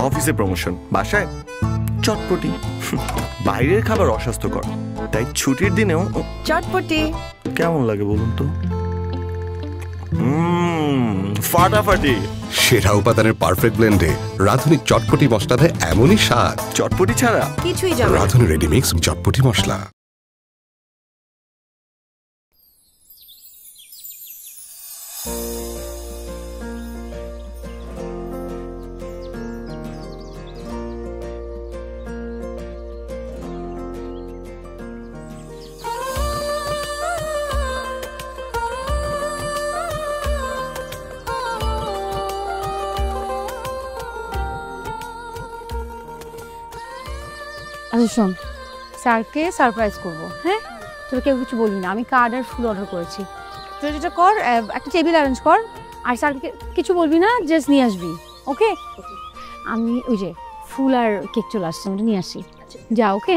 অফিসে প্রমোশন, বাসায় চটপটি। বাইরের খাবার অস্বাস্থ্যকর, তাই ছুটির দিনেও চটপটি। কেমন লাগে বলুন তো? ফাটাফাটি। সেরা উপাদানের পারফেক্ট ব্লেন্ডে রাঁধুনি চটপটি মশলা দেয় এমনই স্বাদ। চটপটি ছাড়া কিছুই যাবে না। রাঁধুনি রেডিমিক্স চটপটি মশলা। আচ্ছা শোন, স্যারকে সারপ্রাইজ করবো, হ্যাঁ? তোর কেউ কিছু বলবি না, আমি কার্ড আর ফুল অর্ডার করেছি। তুই যেটা কর, একটা টেবিল অ্যারেঞ্জ কর, আর স্যারকে কিছু বলবি না, জাস্ট নিয়ে আসবি, ওকে? আমি ওই যে ফুল আর কেক চলে আসছে, আমি নিয়ে আসি। যা, ওকে?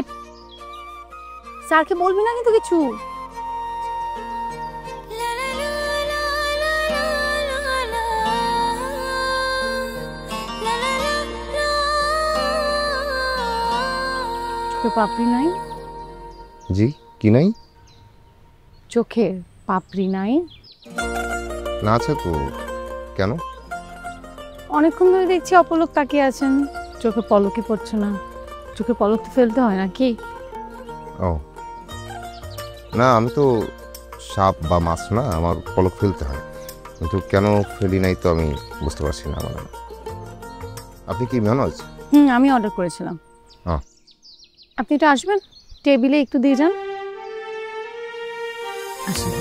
স্যারকে বলবি না কিন্তু কিছু। চোখে পাপড়ি নাই? জি, কি নাই? চোখে পাপড়ি নাই? না আছে তো, কেন? অনেকক্ষণ ধরে দেখছি অপলক তাকিয়ে আছেন, চোখে পলকই পড়ছে না। চোখে পলক তো ফেলতে হয় নাকি? ও না, আমি তো সাপ বা মাছ না, আমার পলক ফেলতে হয়, কিন্তু কেন ফেলি নাই তো আমি বুঝতে পারছি না। আমার আপনি কি মেহনজ? আমি অর্ডার করেছিলাম। হ্যাঁ, আপনি তো আসবেন, টেবিলে একটু দিয়ে যান। আসেন।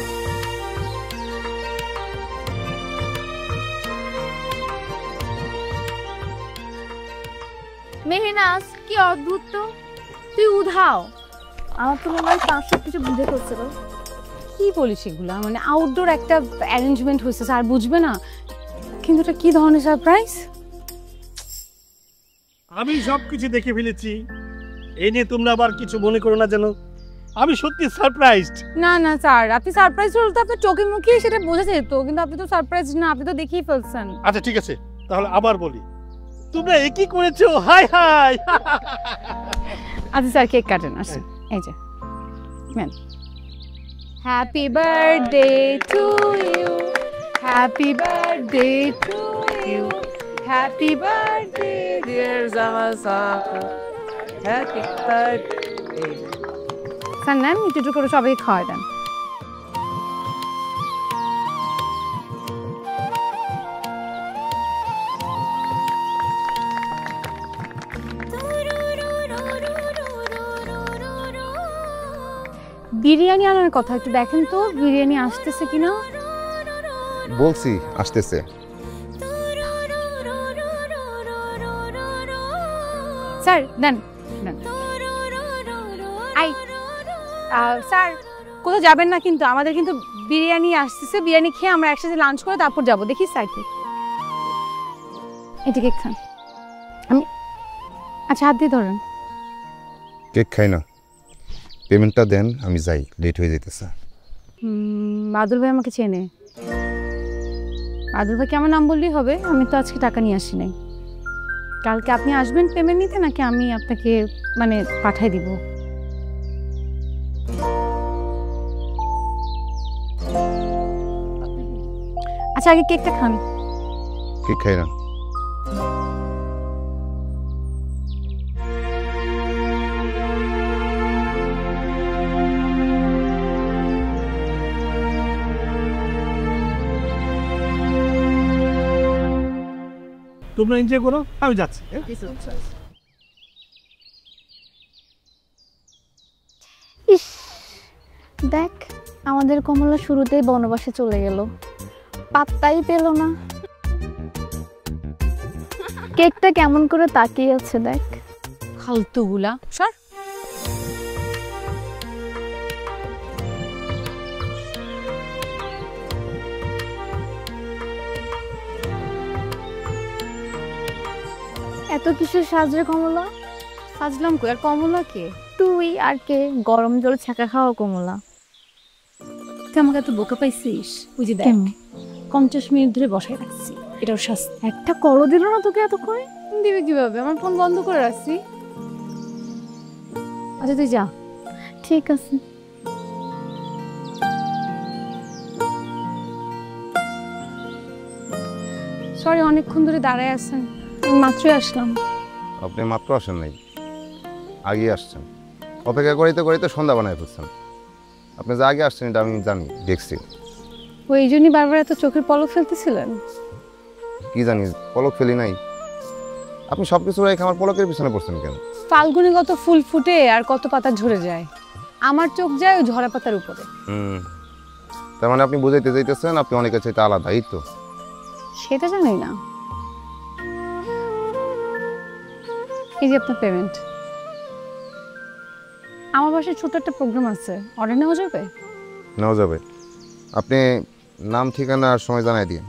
মেহনাজ, কি অদ্ভুত তো, তুই উধাও। আমার তো মনে হয় তার সব কিছু বুঝে করছে। কি বলিস এগুলা? মানে আউটডোর একটা অ্যারেঞ্জমেন্ট হয়েছে, স্যার বুঝবে না, কিন্তু এটা কি ধরনের সারপ্রাইজ? আমি সবকিছু দেখে ফেলেছি, এই নিয়ে তোমরা আবার কিছু মনে করো না যেন। আমি সত্যি সারপ্রাইজড। না না স্যার, আপনি সারপ্রাইজ হলে তো আপনার চোখে মুখে সেটা বোঝা যেত, কিন্তু আপনি তো সারপ্রাইজ না, আপনি তো দেখেই ফেলছেন। আচ্ছা ঠিক আছে, তাহলে আবার বলি, তোমরা একই করেছো। Hi hi. আচ্ছা স্যার, কেক কাটেন। আসেন, এই যে ma'am. Happy birthday to you, happy birthday to you, happy birthday dear জামাসা, হ্যাপি বার্থডে। স্যার নেন, একটু করে সবাইকে খাওয়াই দেন। বিরিয়ানি আনার কথা একটু দেখেন তো, বিরিয়ানি আসতেছে কিনা। বলছি আসতেছে। স্যার দেন দেন। স্যার কোথাও যাবেন না কিন্তু, আমাদের কিন্তু বিরিয়ানি আসতেছে, বিরিয়ানি খেয়ে আমরা একসাথে লাঞ্চ করে তারপর যাবো। দেখি স্যার কি এটা কেক খান। আমি আচ্ছা হাত দিয়ে ধরেন। কেক খাই না, পেমেন্টটা দেন, আমি যাই, লেট হয়ে যেতেছে। বাদল ভাই আমাকে চেনে। বাদল ভাইকে আমার নাম বললেই হবে, আমি তো আজকে টাকা নিয়ে আসি নাই। কালকে আপনি আসবেন পেমেন্ট নিতে, নাকি আমি আপনাকে মানে পাঠাই দিব? আচ্ছা আগে কেকটা খান। কেক খাই না। তোমরা এনজয় করো, আমি যাচ্ছি। ইস, দেখ আমাদের কমলা শুরুতেই বনবাসে চলে গেল, পাত্তাই পেল না। কেকটা কেমন করে তাকিয়ে আছে দেখ। ফালতুগুলা সর। এত কিসের সাজরে কমলা? সাজলাম কই, আর কমলা কে? তুই আর কে? গরম জল ছাকা খাওয়া কমলা। তুই আমাকে এত বোকা পাইছিস? ওই যে দেখ 50 মিনিট ধরে বসায় রাখছি, এটাও শাস্তি। একটা করো দিল না তোকে এত করে? দিবে কিভাবে? আমার ফোন বন্ধ করে রাখছি। আচ্ছা তুই যা। ঠিক আছে। সরি, অনেকক্ষণ ধরে দাঁড়ায় আছেন। আমি মাত্রই আসলাম। আপনি মাত্র আসেন নাই, আগে আসছেন। অপেক্ষা করিতে করিতে সন্ধ্যা বানায় ফেলছেন। আপনি যে আগে আসছেন এটা আমি জানি, দেখছি। ওই জন্যই বারবার এত চোখের পলক ফেলতেছিলেন? কি জানি, পলক ফেলি নাই। আপনি সব কিছু রেখে আমার পলকের পিছনে পড়ছেন কেন? ফাল্গুনে কত ফুল ফুটে আর কত পাতা ঝরে যায়, আমার চোখ যায় ওই ঝরা পাতার উপরে। তার মানে আপনি বুঝাইতে চাইতেছেন আপনি অনেকের চাইতে আলাদা, এই তো? সেটা জানি না। এই যে আপনার পেমেন্ট। আমার বাসায় ছোট একটা প্রোগ্রাম আছে, অর্ডার নেওয়া যাবে? নেওয়া যাবে। আপনি নাম ঠিকানা আর সময় জানাই দিন।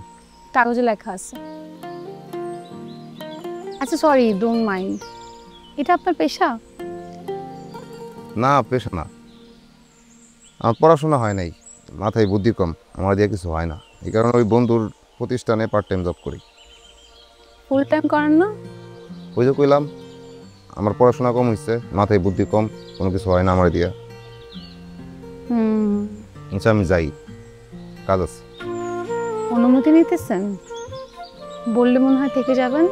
কাগজে লেখা আছে। আচ্ছা সরি, ডোন্ট মাইন্ড। এটা আপনার পেশা? না, পেশা না। আমার পড়াশোনা হয় নাই, মাথায় বুদ্ধি কম, আমার দিয়ে কিছু হয় না। এই কারণে ওই বন্ধুর প্রতিষ্ঠানে পার্ট টাইম জব করি। ফুল টাইম করেন না? ওই যে কইলাম, আমার পড়াশোনা কম হয়েছে, মাথায় বুদ্ধি কম, কোনো কিছু হয় না আমার দিয়া। আচ্ছা আমি যাই, কাজ আছে। অনুমতি নিতেছেন? বললে মনে হয় থেকে যাবেন।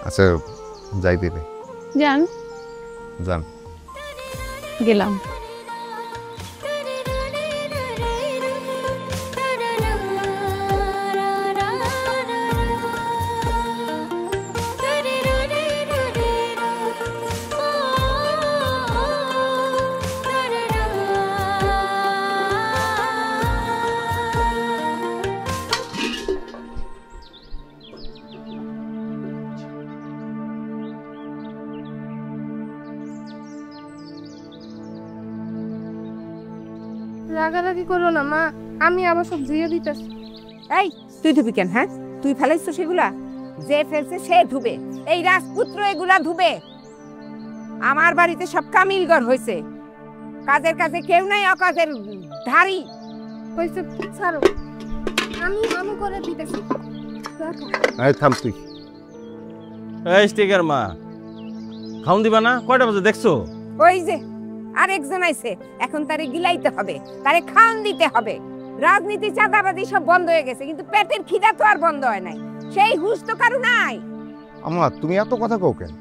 আচ্ছা যাই দেবে। যান। যান। গেলাম। রাগারাগি করো না মা, আমি আবার সব ধুয়ে দিতেছি। এই তুই ধুবি কেন? হ্যাঁ, তুই ফেলাইছো সেগুলা? যে ফেলছে সে ধুবে, এই রাজপুত্র এগুলা ধুবে। আমার বাড়িতে সব কামিলগর হয়েছে, কাজের কাজে কেউ নাই, অকাজের ধারি হয়েছে। ছাড়ো, আমি করে দিতেছি। এই থাম তুই। এই স্টিকার মা, খাউন দিবা না? কয়টা বাজে দেখছো? ওই যে আরেকজন আইছে, এখন তারে গিলাইতে হবে, তারে খাওন দিতে হবে। রাজনীতি চাঁদাবাজি সব বন্ধ হয়ে গেছে, কিন্তু পেটের খিদা তো আর বন্ধ হয় নাই। সেই হুঁশ তো কারো নাই। আমা তুমি এত কথা কও কেন?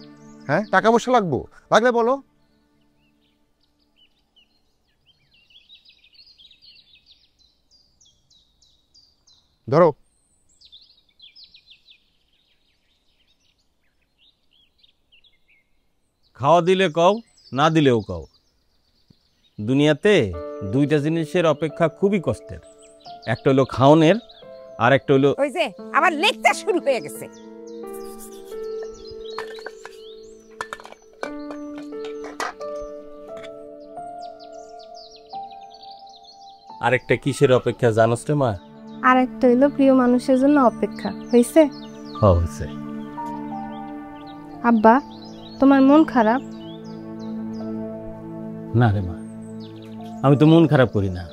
হ্যাঁ, টাকা পয়সা লাগবো, লাগলে বলো। ধরো। খাওয়া দিলে কও, না দিলেও কও। দুনিয়াতে দুইটা জিনিসের অপেক্ষা খুবই কষ্টের, একটা হলো খাওনের আর একটা হলো। ওই যে আবার লেকচার শুরু হয়ে গেছে। আরেকটা কিসের অপেক্ষা জানোস রে মা? আর একটা হইলো প্রিয় মানুষের জন্য অপেক্ষা। হয়েছে? হয়েছে। আব্বা, তোমার মন খারাপ? না রে মা, আমি তো মন খারাপ করি না,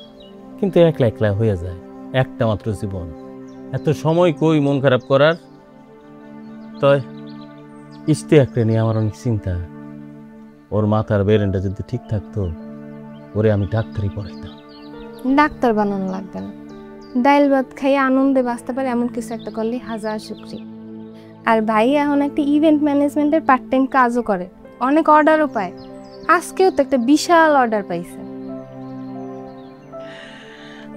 কিন্তু একলা একলা হয়ে যায়। একটা মাত্র জীবন, এত সময় কই মন খারাপ করার। তয় ইশতিয়াকরে নিয়ে আমার অনেক চিন্তা। ওর মাথার ব্রেনটা যদি ঠিক থাকতো, ওরে আমি ডাক্তারি পড়াইতাম। ডাক্তার বানানো লাগবে না, ডাইল ভাত খাইয়ে আনন্দে বাঁচতে পারে এমন কিছু একটা করলে হাজার শুকরি। আর ভাই এখন একটা ইভেন্ট ম্যানেজমেন্টের পার্ট টাইম কাজও করে, অনেক অর্ডারও পায়। আজকেও তো একটা বিশাল অর্ডার পাইছে।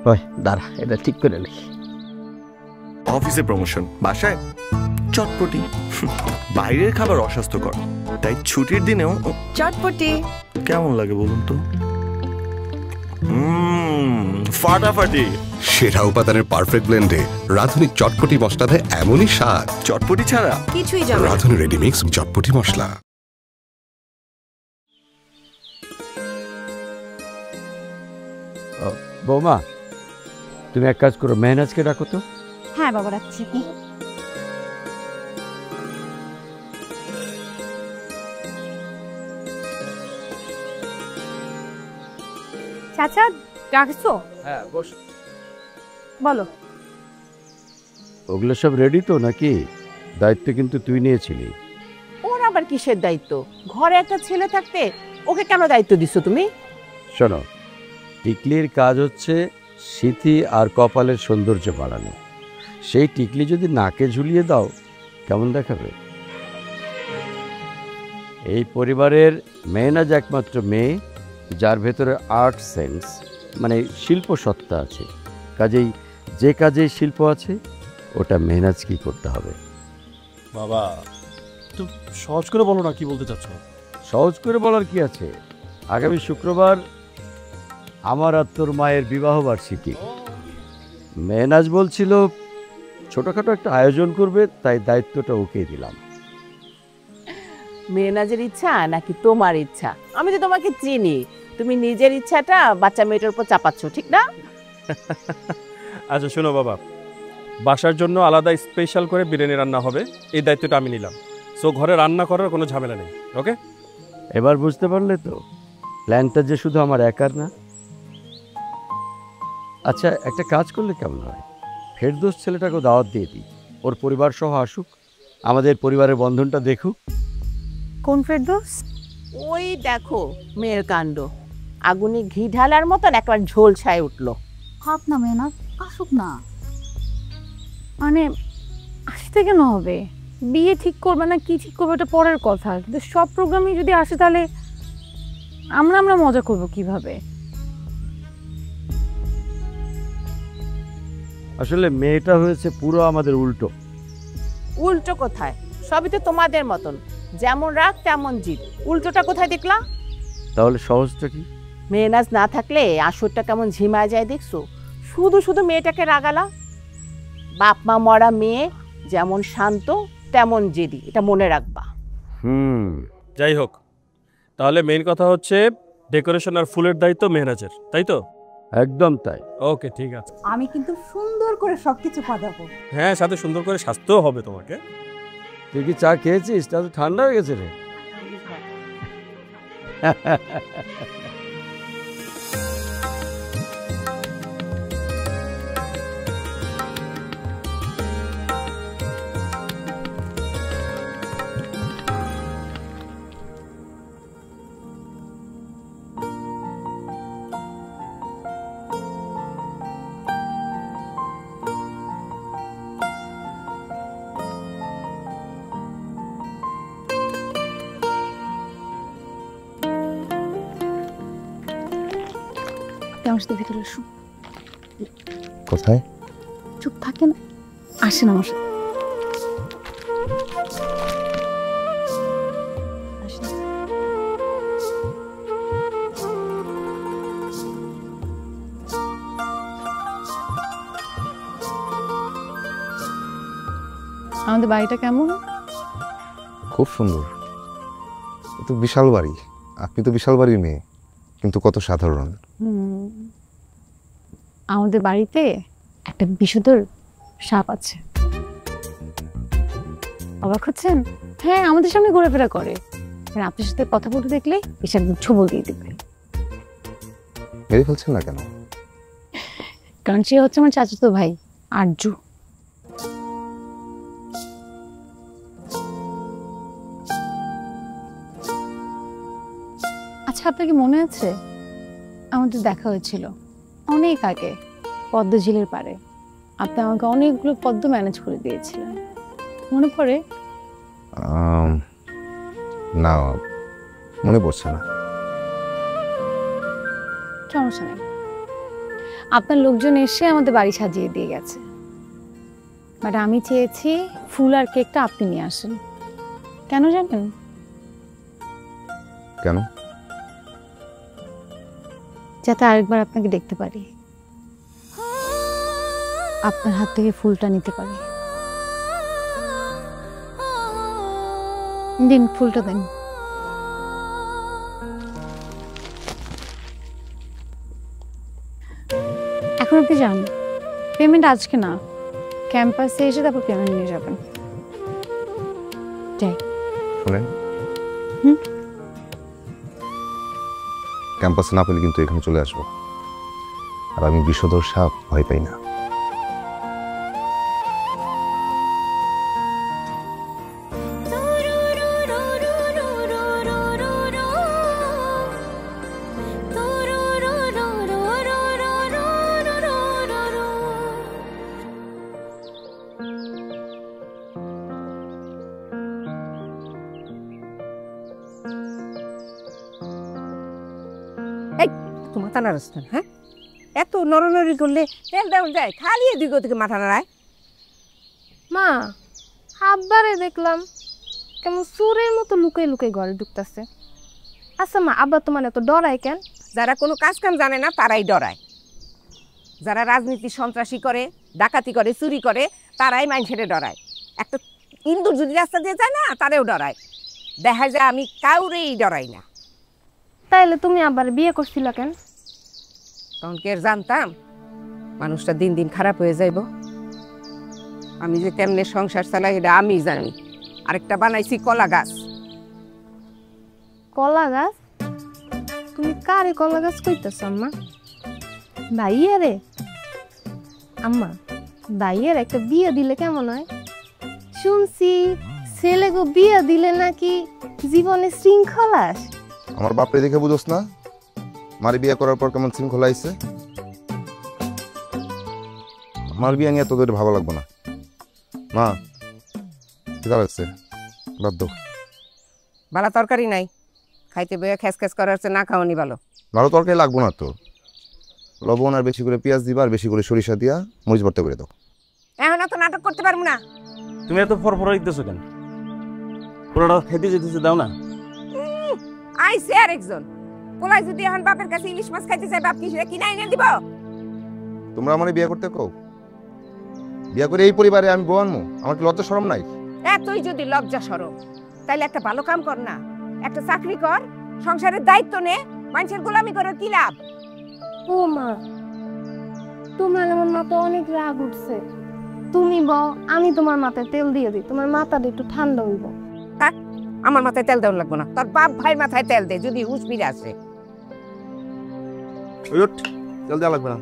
ওই দাঁড়া, এটা ঠিক করে লিখি। অফিসে প্রমোশন, বাসায় চটপটি। বাইরের খাবার অস্বাস্থ্যকর, তাই ছুটির দিনেও চটপটি কেমন লাগে বলুন তো? ফাটাফাটি। সেরা উপাদানের পারফেক্ট ব্লেন্ডে রাঁধুনি চটপটি মশলা দেয় এমনই স্বাদ। চটপটি ছাড়া কিছুই যাবে না। রাঁধুনি রেডিমিক্স চটপটি মশলা। বৌমা, তুমি এক কাজ করো, মেহনাজকে ডাকো তো। হ্যাঁ বাবা, রাখছি। চাচা ডাকছো? হ্যাঁ বস। বলো। ওগুলো সব রেডি তো নাকি? দায়িত্ব কিন্তু তুই নিয়েছিলি। ওর আবার কিসের দায়িত্ব? ঘরে একটা ছেলে থাকতে ওকে কেন দায়িত্ব দিছো তুমি? শোনো, টিকলির কাজ হচ্ছে স্মৃতি আর কপালের সৌন্দর্য বাড়ানো। সেই টিকলি যদি নাকে ঝুলিয়ে দাও কেমন দেখাবে? এই পরিবারের মেহনাজ একমাত্র মেয়ে যার ভেতরে আর্ট সেন্স মানে শিল্প সত্তা আছে। কাজেই যে কাজে শিল্প আছে ওটা মেহনাজ কি করতে হবে। বাবা একটু সহজ করে বলো না, কি বলতে চাচ্ছ? সহজ করে বলার কি আছে, আগামী শুক্রবার আমার আর তোর মায়ের বিবাহ বার্ষিকী। মেহনাজ বলছিল ছোটখাটো একটা আয়োজন করবে, তাই দায়িত্বটা ওকেই দিলাম। মেহনাজের ইচ্ছা নাকি তোমার ইচ্ছা? আমি তো তোমাকে চিনি, তুমি নিজের ইচ্ছাটা বাচ্চা মেয়েটার উপর চাপাচ্ছ, ঠিক না? আচ্ছা শোনো বাবা, বাসার জন্য আলাদা স্পেশাল করে বিরিয়ানি রান্না হবে, এই দায়িত্বটা আমি নিলাম। সো ঘরে রান্না করার কোনো ঝামেলা নেই। ওকে? এবার বুঝতে পারলে তো প্ল্যানটা যে শুধু আমার একার না। আচ্ছা একটা কাজ করলে কেমন হয়, ফেরদৌস ছেলেটাকে দাওয়াত দিয়ে দিই, ওর পরিবার সহ আসুক, আমাদের পরিবারের বন্ধনটা দেখুক। কোন ফেরদৌস? ওই দেখো মেয়ের কাণ্ড, আগুনে ঘি ঢালার মতন একবার ঝোলছায় উঠলো। থাক না মেহনাজ, আসুক না। মানে আসতে কেন হবে? বিয়ে ঠিক করবে না কি ঠিক করবে ওটা পরের কথা, কিন্তু সব প্রোগ্রামে যদি আসে তাহলে আমরা মজা করব কিভাবে? আসলে মেয়েটা হয়েছে পুরো আমাদের উল্টো। উল্টো কোথায়? সবই তো তোমাদের মতন, যেমন রাগ তেমন জিদ। উল্টোটা কোথায় দেখলা? তাহলে সহজটা কি? মেহনাজ না থাকলে আসরটা কেমন ঝিমায় যায় দেখছো? শুধু শুধু মেয়েটাকে রাগালা। বাপ মা মরা মেয়ে যেমন শান্ত তেমন জেদি, এটা মনে রাখবা। যাই হোক, তাহলে মেইন কথা হচ্ছে ডেকোরেশন আর ফুলের দায়িত্ব মেহনাজের, তাই তো? একদম তাই। ওকে ঠিক আছে। আমি কিন্তু সুন্দর করে সবকিছু সাজাবো। হ্যাঁ, সাথে সুন্দর করে সাজতেও হবে তোমাকে। তুই কি চা খেয়েছিস? তা তো ঠান্ডা হয়ে গেছে রে। আমার সাথে ভিতরে আসুন। কোথায়? চুপ থাকেন, আসেন আমার সাথে। আমাদের বাড়িটা কেমন? খুব সুন্দর। তো বিশাল বাড়ি, আপনি তো বিশাল বাড়ির মেয়ে, কিন্তু কত সাধারণ। আমাদের বাড়িতে একটা বিষধর সাপ আছে। অবাক হচ্ছেন? হ্যাঁ, আমাদের সামনে ঘোরাফেরা করে। আপনার সাথে কথা বলতে দেখলে এসব ছবল দিয়ে দিবে। মেরে ফেলছেন না কেন? কারণ সে হচ্ছে আমার চাচাতো ভাই আরজু। আচ্ছা, আপনার কি মনে আছে আমাদের দেখা হয়েছিল অনেক আগে পদ্ম ঝিলের পাড়ে? আপনি আমাকে অনেকগুলো পদ্ম ম্যানেজ করে দিয়েছিলেন, মনে পড়ে? না, মনে পড়ছে না। সমস্যা নেই, আপনার লোকজন এসে আমাদের বাড়ি সাজিয়ে দিয়ে গেছে, বাট আমি চেয়েছি ফুল আর কেকটা আপনি নিয়ে আসেন। কেন জানেন? কেন? যাতে আরেকবার আপনাকে দেখতে পারি, আপনার হাত থেকে ফুলটা নিতে পারি। দিন, ফুলটা দিন। এখন আপনি যান, পেমেন্ট আজকে না, ক্যাম্পাসে এসে তারপর পেমেন্ট নিয়ে যাবেন। যাই। শুনেন, ক্যাম্পাসে না পেলে কিন্তু এখানে চলে আসবো। আর আমি বিষধর সাপ ভয় পাই না। তোমার মাথা নাড়াচ্ছেন? হ্যাঁ, এত নরনরি করলে তেল দেওয়া যায়? খালি এদিক ওদিকে মাথা নাড়ায়। মা, আব্বারে দেখলাম কেমন সুরের মতো লুকাই লুকাই ঘরে ঢুকতেছে। আচ্ছা মা, আব্বা তোমার এত ডরায় কেন? যারা কোনো কাজ কাম জানে না তারাই ডরায়। যারা রাজনীতি সন্ত্রাসী করে, ডাকাতি করে, চুরি করে, তারাই মানুষের ডরায়। একটা ইন্দুর যদি রাস্তা দিয়ে যায় না, তারেও ডরায়। দেখা যায় আমি কাউরেই ডরাই না। তাইলে তুমি আবার বিয়ে করছিল কেন? তখন কে জানতাম মানুষটা দিন দিন খারাপ হয়ে যাইব। আমি যে কেমনে সংসার চালাই এটা আমি জানি। আরেকটা বানাইছি কলা গাছ। কলা গাছ? তুমি কারে কলা গাছ কইতেছ আম্মা? ভাইয়া রে? আম্মা, ভাইয়ার একটা বিয়ে দিলে কেমন হয়? শুনছি ছেলেকে বিয়ে দিলে নাকি জীবনে শৃঙ্খলা আসে। আমার বাপরে দেখে বুঝোস না মারি বিয়ে করার পর কেমন শৃঙ্খলা আইছে? আমার বিয়ে নিয়ে তোদের ভালো লাগবো না। মা, খিদা লাগছে, বাদ দাও। ভালো তরকারি নাই, খাইতে বইয়া খ্যাস খ্যাস করার চেয়ে না খাওয়ানি ভালো। ভালো তরকারি লাগবো না তো, লবণ আর বেশি করে পেঁয়াজ দিবা আর বেশি করে সরিষা দিয়া মরিচ ভর্তা করে দাও। এখন তো নাটক করতে পারবো না। তুমি এত ফরফরা দিতেছো কেন? পুরোটা খেতে যেতেছে, দাও না। আইসে আরেকজন পোলাই যদি এখন বাপের কাছে ইলিশ মাছ খাইতে চাই, বাপ কি কিনাই এনে দিব? তোমরা আমার বিয়ে করতে কও? বিয়ে করে এই পরিবারে আমি বউ আনবো? আমার কি লজ্জা শরম নাই? এতই যদি লজ্জা শরম, তাইলে একটা ভালো কাম কর না, একটা চাকরি কর, সংসারের দায়িত্ব নে। মানুষের গোলামি করে কি লাভ? ও মা, তোমার আমার মাথা অনেক রাগ উঠছে। তুমি বউ, আমি তোমার মাথায় তেল দিয়ে দিই, তোমার মাথাটা একটু ঠান্ডা হইব। থাক, আমার মাথায় তেল দেওয়া লাগবে না, তোর বাপ ভাইয়ের মাথায় তেল দে, যদি হুঁশ ফিরে আসে। তেল দেওয়া লাগবে না।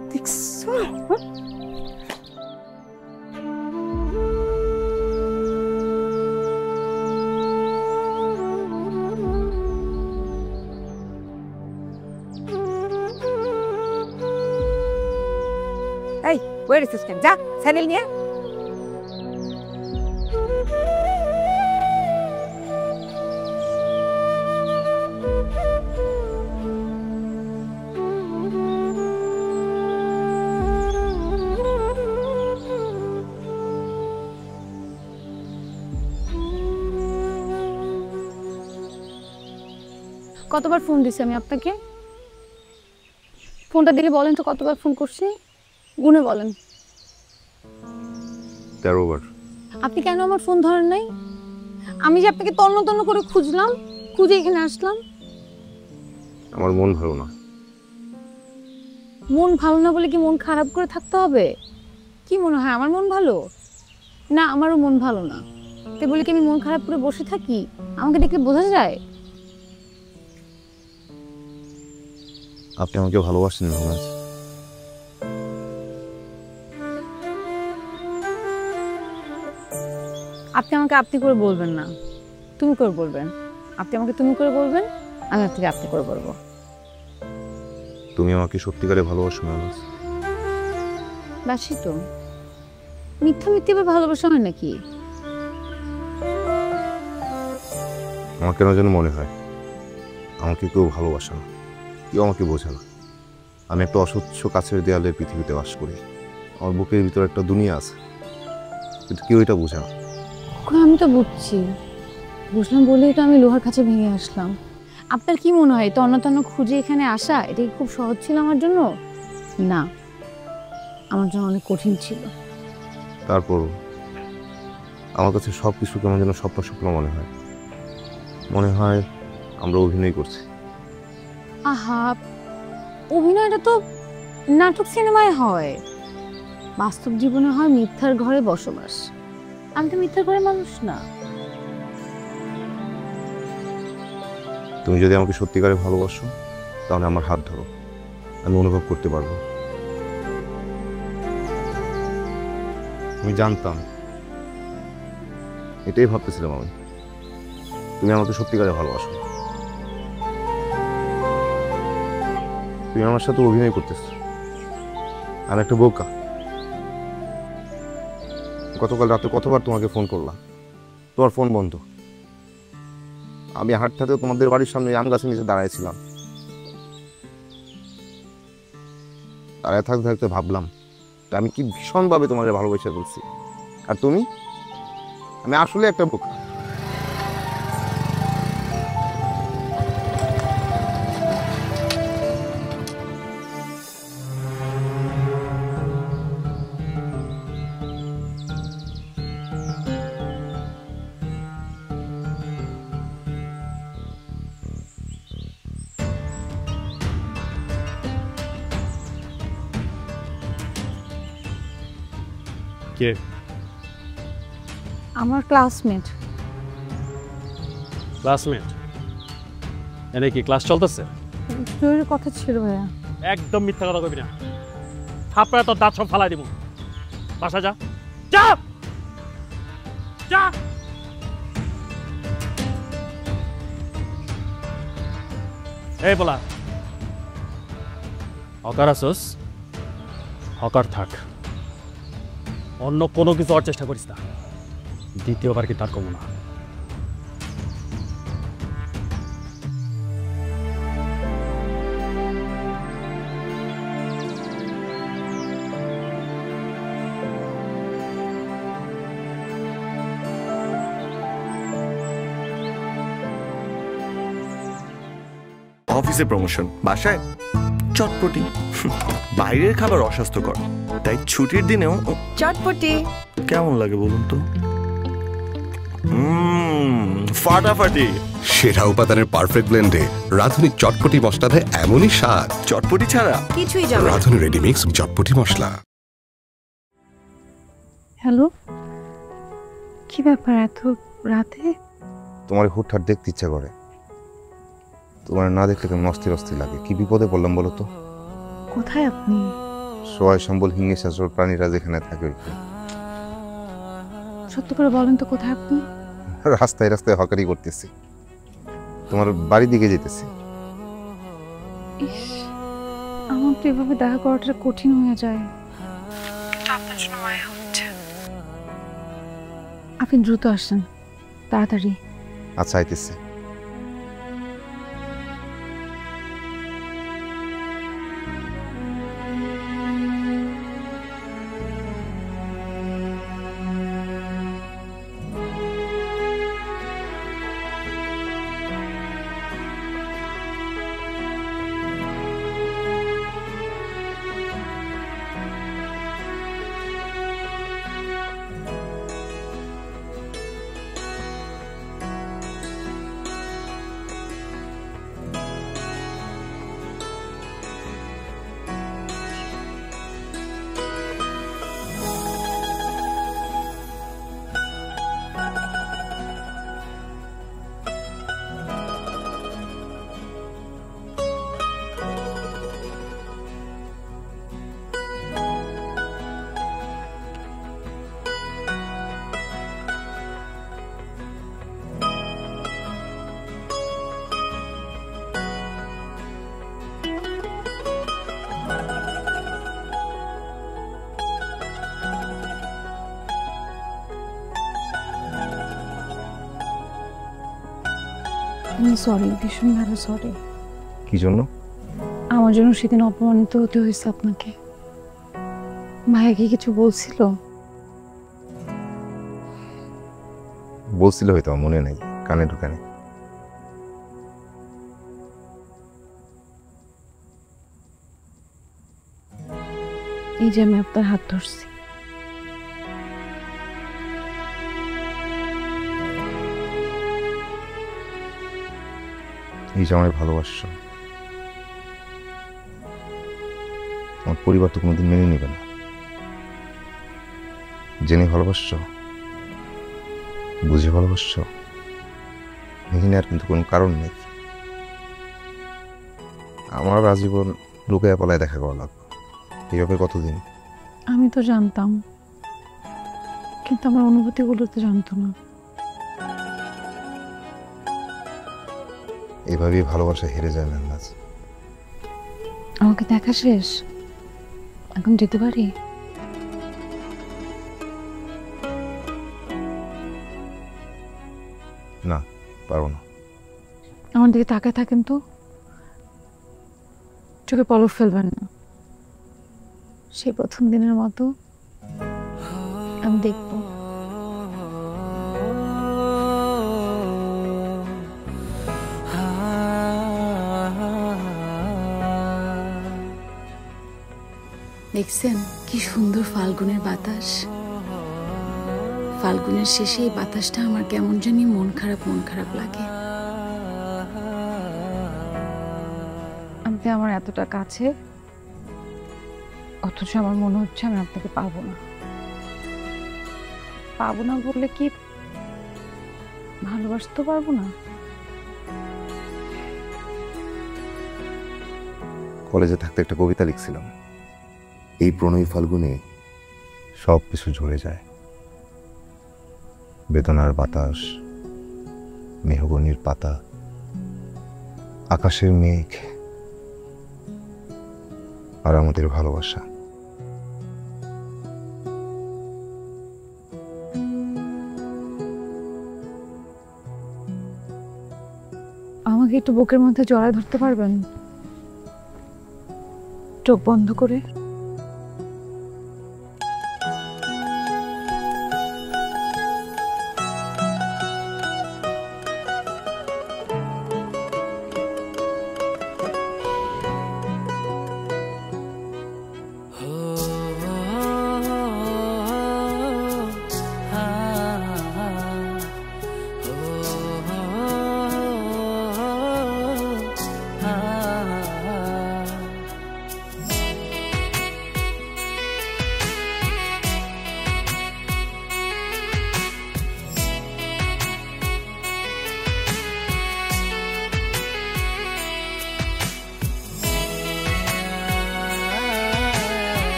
এই ওয়ের সিস্টেম, যা স্যান্ডেল নিয়ে। কতবার ফোন দিছি আমি আপনাকে? ফোনটা দিলে বলেন তো কতবার ফোন করছি, গুনে বলেন। 13 বার। আপনি কেন আমার ফোন ধরেন নাই? আমি যে আপনাকে তন্ন তন্ন করে খুঁজলাম, খুঁজে এখানে আসলাম। আমার মন ভালো না। মন ভালো না বলে কি মন খারাপ করে থাকতে হবে? কি মনে হয় আমার মন ভালো না? আমারও মন ভালো না, তাই বলে কি আমি মন খারাপ করে বসে থাকি? আমাকে দেখলে বোঝা যায়। আপনি আমাকে ভালোবাসেন না? আপনি আমাকে আপনি করে বলবেন না, তুমি করে বলবেন। আপনি আমাকে তুমি করে বলবেন, আমি আপনাকে আপনি করে বলবো। তুমি আমাকে সত্যিকারে ভালোবাসো না? বাসি তো। মিথ্যা মিথ্যে আবার ভালোবাসা হয় নাকি? আমার কেন যেন মনে হয় আমাকে কেউ ভালোবাসে না, কেউ আমাকে বোঝে না। আমি একটা অস্বচ্ছ কাছের দেয়ালের পৃথিবীতে বাস করি। আমার বুকের ভিতরে একটা দুনিয়া আছে, কিন্তু কেউ এটা বোঝে না। আমি তো বুঝছি, বুঝলাম বলেই তো আমি লোহার কাছে ভেঙে আসলাম। আপনার কি মনে হয় তন্ন তন্ন খুঁজে এখানে আসা এটা খুব সহজ ছিল আমার জন্য? না, আমার জন্য অনেক কঠিন ছিল। তারপর আমার কাছে সব কিছু কেমন যেন স্বপ্ন স্বপ্ন মনে হয়। মনে হয় আমরা অভিনয় করছি। আহা, অভিনয়টা তো নাটক সিনেমায় হয়, বাস্তব জীবনে হয় মিথ্যার ঘরে বসবাস। আমি তো মিথ্যার ঘরে মানুষ না। তুমি যদি আমাকে সত্যিকারে ভালোবাসো তাহলে আমার হাত ধরো, আমি অনুভব করতে পারবো আমি জানতাম, এটাই ভাবতেছিলাম আমি, তুমি আমাকে সত্যিকারে ভালোবাসো। তুমি আমার সাথে অভিনয় করতেছো, আমি একটা বোকা। গতকাল রাতে কতবার তোমাকে ফোন করলাম, তোমার ফোন বন্ধ। আমি হাঁটতে তোমাদের বাড়ির সামনে আম গাছের নিচে দাঁড়াইছিলাম। দাঁড়ায় থাকতে থাকতে ভাবলাম আমি কি ভীষণভাবে তোমাকে ভালোবেসে বলছি, আর তুমি, আমি আসলে একটা বোকা। কে? আমার ক্লাসমেট। ক্লাসমেট? এনে কি ক্লাস চলতেছে? জরুরি কথা ছিল ভাইয়া। একদম মিথ্যা কথা কইবি না, থাপড়া তোর দাঁত সব ফালাই দিব। বাসা যা, যা যা। এই বলা, হকার আসোস, হকার থাক, অন্য কোনো কিছু হওয়ার চেষ্টা করিস না। দ্বিতীয়বার কি তার কমো না। অফিসে প্রমোশন, বাসায় চটপটি। বাইরের খাবার অস্বাস্থ্যকর, তাই ছুটির দিনেও চটপটি। কেমন লাগে বলুন তো? ফাটাফাটি। সেরা উপাদানের পারফেক্ট ব্লেন্ডে রাঁধুনি চটপটি মশলা দেয় এমনই স্বাদ। চটপটি ছাড়া কিছুই যাবে না। রাঁধুনি রেডি মিক্স চটপটি মশলা। হ্যালো, কি ব্যাপার এত রাতে? তোমার হুটহাট দেখতে ইচ্ছা করে, তোমার না দেখলে কেমন অস্থির অস্থির লাগে। কি বিপদে পড়লাম বলো তো? কোথায় আপনি? সবাই সম্বল হিংসাচর প্রাণীরা যেখানে থাকে ওইখানে। সত্য করে বলেন তো কোথায় আপনি? রাস্তায় রাস্তায় হকারি করতেছি, তোমার বাড়ির দিকে যেতেছি। ইস, আমার তো এভাবে দেখা করাটা কঠিন হয়ে যায়। আপনার জন্য মায়া হচ্ছে। আপনি দ্রুত আসেন, তাড়াতাড়ি। আচ্ছা, আইতেছে। সরি, ভীষণ ভালো সরি। কি জন্য? আমার জন্য সেদিন অপমানিত হতে হয়েছে আপনাকে। ভাইয়া কি কিছু বলছিল? বলছিল হয়তো, মনে নেই, কানে ঢুকে নেই। এই যে আমি আপনার হাত ধরছি, এই যে আমায় ভালোবাসছো, আমার পরিবার তো কোনোদিন মেনে নেবে না। জেনে ভালোবাসছো, বুঝে ভালোবাসছো, মেনে নেওয়ার কিন্তু কোনো কারণ নেই। আমার আজীবন লুকায় পালায় দেখা করা লাগবে, এইভাবে কতদিন? আমি তো জানতাম, কিন্তু আমার অনুভূতিগুলো তো জানতো না। এভাবেই ভালোবাসা হেরে যায় মেহনাজ। আমাকে দেখা শেষ, এখন যেতে পারি? না, পারবো না। আমার দিকে তাকায় থাকেন তো, চোখে পলক ফেলবেন না। সেই প্রথম দিনের মতো আমি দেখব। দেখছেন কি সুন্দর ফাল্গুনের বাতাস। ফাল্গুনের শেষে এই বাতাসটা আমার কেমন জানি মন খারাপ লাগে। আপনি আমার এতটা কাছে, অথচ আমার মনে হচ্ছে আমি আপনাকে পাবো না। পাবো না বললে কি ভালোবাসতে পারবো না? কলেজে থাকতে একটা কবিতা লিখছিলাম, এই প্রণয়ী ফাল্গুনে সব কিছু ঝরে যায়। বেদনার বাতাস, মেহগনির পাতা, আকাশের মেঘ, আর আমাদের ভালোবাসা। আমাকে একটু বুকের মধ্যে জড়ায় ধরতে পারবেন, চোখ বন্ধ করে?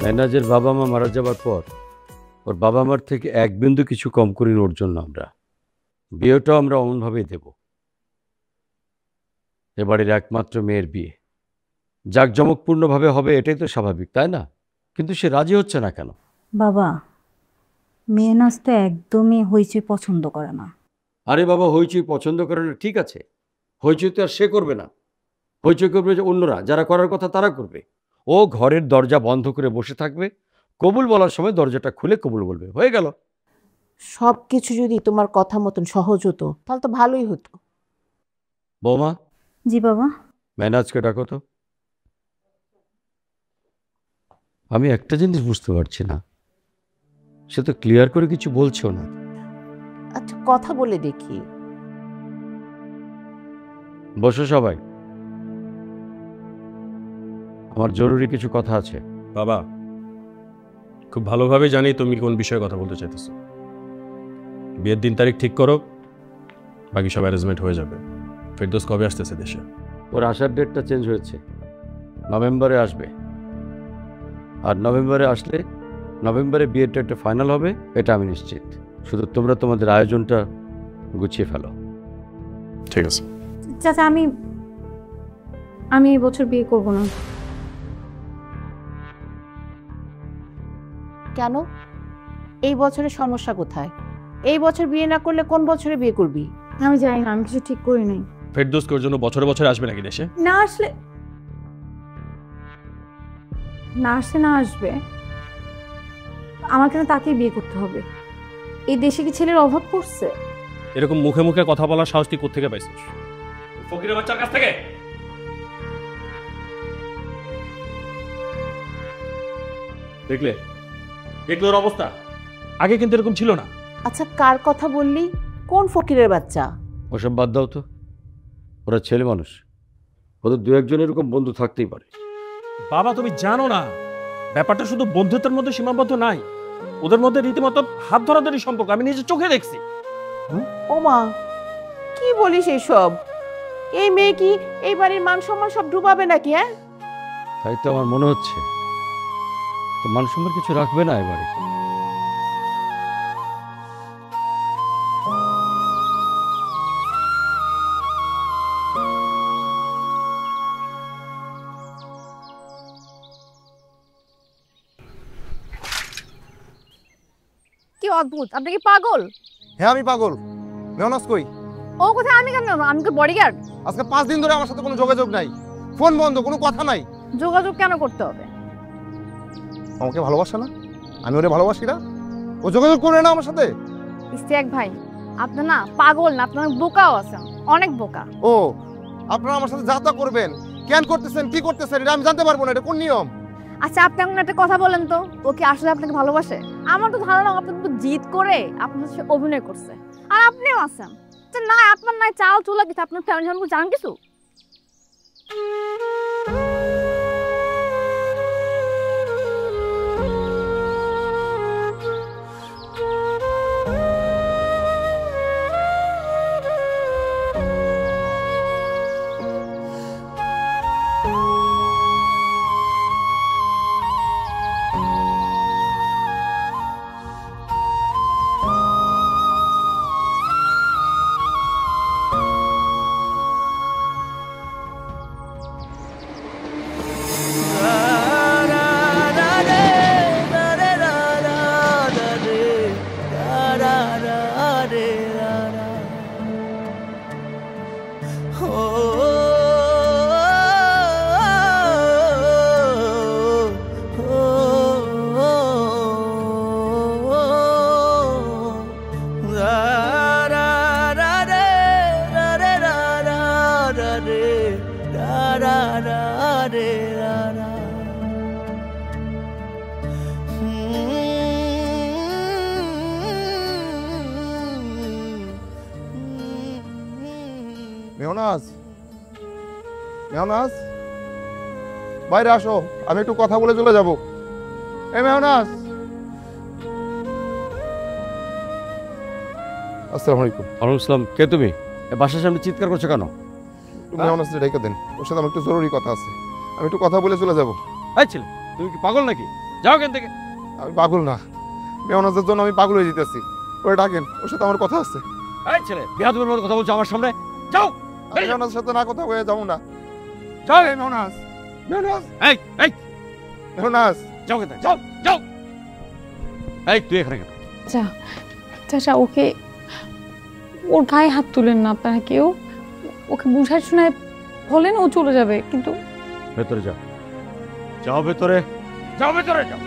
মেহনাজের বাবা মা মারা যাবার পর ওর বাবা মার থেকে এক বিন্দু কিছু কম করিনি ওর জন্য আমরা। বিয়েটাও আমরা অমনভাবেই দেব। এ বাড়ির একমাত্র মেয়ের বিয়ে জাঁকজমকপূর্ণভাবে হবে, এটাই তো স্বাভাবিক, তাই না? কিন্তু সে রাজি হচ্ছে না কেন? বাবা, মেহনাজ তো একদমই হইচই পছন্দ করে না। আরে বাবা, হইচই পছন্দ করে না ঠিক আছে, হইচই তো আর সে করবে না। হইচই করবে যে অন্যরা, যারা করার কথা তারা করবে। ও ঘরের দরজা বন্ধ করে বসে থাকবে, কবুল বলার সময় দরজাটা খুলে কবুল বলবে, হয়ে গেল। সব কিছু যদি তোমার কথা মতন সহজ হতো তাহলে তো ভালোই হতো। বৌমা। জি বাবা। মেহনাজকে ডাকো তো। আমি একটা জিনিস বুঝতে পারছি না, সে তো ক্লিয়ার করে কিছু বলছেও না। আচ্ছা, কথা বলে দেখি। বসো সবাই, আমার জরুরি কিছু কথা আছে। বাবা, খুব ভালোভাবে জানি তুমি কোন বিষয়ে কথা বলতে চাইতেছো। বিয়ের দিন তারিখ ঠিক করো, বাকি সব অ্যারেঞ্জমেন্ট হয়ে যাবে। ফেরদৌস কবে আসতেছে দেশে? ওর আসার ডেটটা চেঞ্জ হয়েছে, নভেম্বরে আসবে। আর নভেম্বরে আসলে নভেম্বরে বিয়ের ডেটটা ফাইনাল হবে, এটা আমি নিশ্চিত। শুধু তোমরা তোমাদের আয়োজনটা গুছিয়ে ফেলো। ঠিক আছে চাচা, আমি এই বছর বিয়ে করব না। কেন? এই বছরের সমস্যা কোথায়? এই বছর বিয়ে না করলে কোন বছরে বিয়ে করবি? আমি জানি না, আমি কিছু ঠিক করি নাই। ফেরদৌস ওর জন্য বছরে বছরে আসবে নাকি দেশে? না আসলে না আসবে, আমার কেন তাকেই বিয়ে করতে হবে? এই দেশে কি ছেলের অভাব পড়ছে? এরকম মুখে মুখে কথা বলার সাহস তুই কোত্থেকে পাইছিস? ফকিরের বাচ্চার কাছ থেকে? দেখলে ওর অবস্থা, আগে কিন্তু এরকম ছিল না। আচ্ছা, কার কথা বললি? কোন ফকিরের বাচ্চা? ওসব বাদ দাও তো, ওরা ছেলে মানুষ, ওদের দু একজন এরকম বন্ধু থাকতেই পারে। বাবা, তুমি জানো না ব্যাপারটা শুধু বন্ধুত্বের মধ্যে সীমাবদ্ধ নাই, ওদের মধ্যে রীতিমতো হাত ধরাধরি সম্পর্ক, আমি নিজে চোখে দেখছি। ওমা, কি বলিস এসব? এই মেয়ে কি এই বাড়ির মান সম্মান সব ডুবাবে নাকি? হ্যাঁ, তাই তো আমার মনে হচ্ছে। তো মান সম্মান কিছু রাখবে না এবারে। কি অদ্ভুত, আপনি কি পাগল? হ্যাঁ আমি পাগল। মেহনাজ কই? ও কোথায়? আমি কেন? আমি তো বডিগার্ড। আজকে 5 দিন ধরে আমার সাথে কোনো যোগাযোগ নাই, ফোন বন্ধ, কোনো কথা নাই। যোগাযোগ কেন করতে হবে? আমাকে ভালোবাসে না, আমি ওরে ভালোবাসি না, ও যোগাযোগ করে না আমার সাথে। ইস্তিয়াক ভাই, আপনি না পাগল না, আপনার বোকাও আছেন, অনেক বোকা। ও, আপনারা আমার সাথে যা তা করবেন, কেন করতেছেন, কি করতেছেন এটা আমি জানতে পারবো না, এটা কোন নিয়ম? আচ্ছা, আপনি এখন একটা কথা বলেন তো, ও কি আসলে আপনাকে ভালোবাসে? আমার তো ধারণা আপনি তো জিদ করে আপনার সাথে অভিনয় করছে, আর আপনিও আছেন। না, আপনার নাই চাল চুলা কিছু, আপনার ফ্যামিলি সম্পর্কে জানেন কিছু? মেহনাজ, মেহনাজ বাইরে আসো, আমি একটু কথা বলে চলে যাব। এই মেহনাজ। আসসালামু আলাইকুম। ওয়ালাইকুম আসসালাম। কে তুমি? বাসার সামনে চিৎকার করছো কেন? তুমি মেহনাজকে ডেকে দেন, ওর সাথে আমার একটু জরুরি কথা আছে, আমি একটু কথা বলে চলে যাব। এই ছেলে, তুমি কি পাগল নাকি? যাও এখান থেকে। আমি পাগল না, মেহনাজের জন্য আমি পাগল হয়ে যেতেছি। ওরে ডাকেন, ওর সাথে আমার কথা আছে। এই ছেলে, বেয়াদবের মতো কথা বলছো আমার সামনে, যাও। আমি মেহনাজের সাথে না কথা বলে যাবো না, যাও। এই মেহনাজ, মেহনাজ, এই এই মেহনাজ, যাও এখান থেকে, যাও যাও। এই তুই এখানে কেন? চাচা, ওকে, ওর গায়ে হাত তুলেন না আপনারা কেউ, ওকে বুঝায় শোনায় বলেন, ও চলে যাবে। কিন্তু ভেতরে যাও, যাও ভেতরে, যাও ভেতরে যাও।